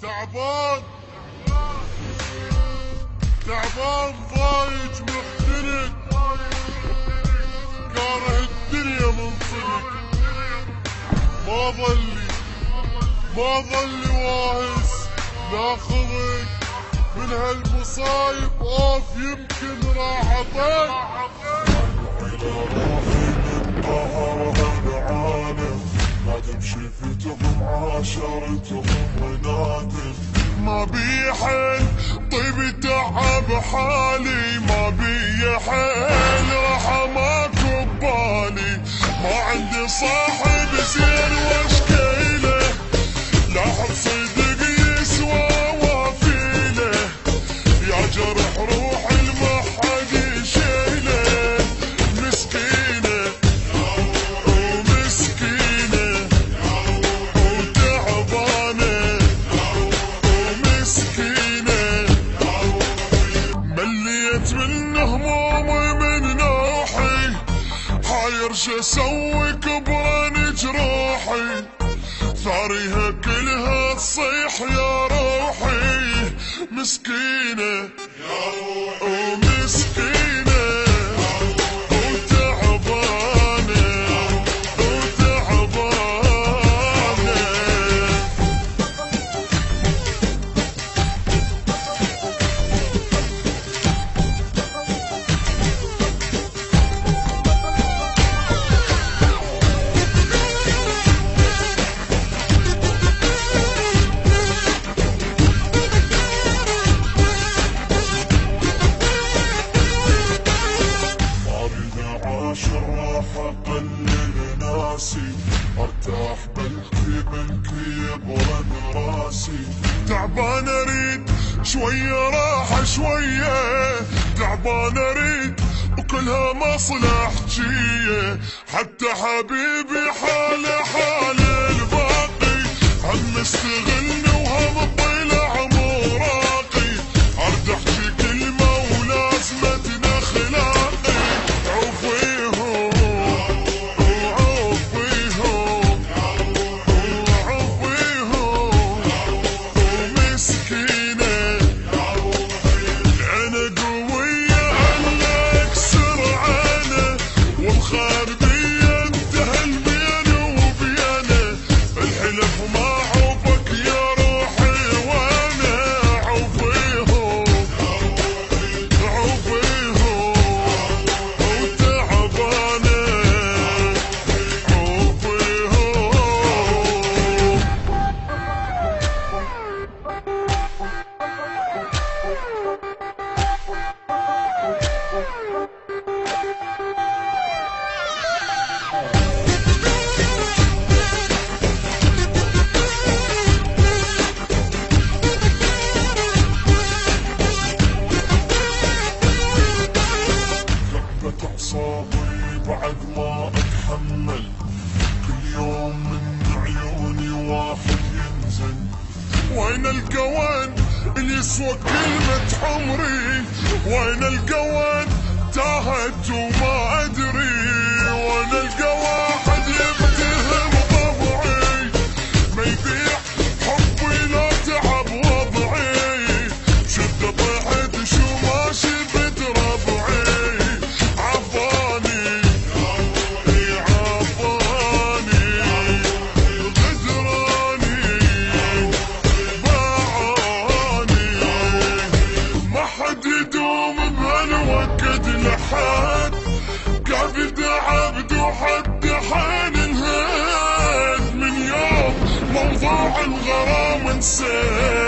تعبان ضايج محترق، كاره الدنيا من صدق. ما ظلي واهس لاخذك من هالمصايب اوف، يمكن راح اطق الى روحي من قهرها العالم. ما تمشي فتهم عاشرتهم ونادم. ما بي حيل طيب تعب حالي، ما بي حيل راح ماكو ببالي. ما عندي صاحب زين واشكيله، لا حب صدق يسوى وافيله. يا جرح روحي المحد يشيله، مسكينه ومسكينه وتعبانه ومسكينه. مليت من همومي من نوحي، حاير شو اسوي كبران جروحي. ثاريها كلها تصيح يا روحي، مسكينه ومسكينه وتعبانه وتعبانه. ارتاح بلكي يبرد راسي. تعبان اريد شوية راحة شوية، تعبان اريد وكلها مصلحتي. حتى حبيبي حاله حال الباقي، هم مستغلني وهم طلع مراقي. ارد احكي كلمة ولازمتنا خلاقي. عوفيهم بعد ما اتحمل. كل يوم من عيوني واحد ينزل. وين القوان اللي يسوى كلمة عمري؟ وين القوان تاهت وما ادري؟ وين القى واحد يفتهم طبعي؟ ما يبيع حبي لا تعب وضعي. شد طحت شو ما شفت ربعي. عفاني غدراني باعاني. ما حد يدوم بهالوقت لحد، كافي تعبت وحد حان انهد. من يوم موضوع الغرام نسيت.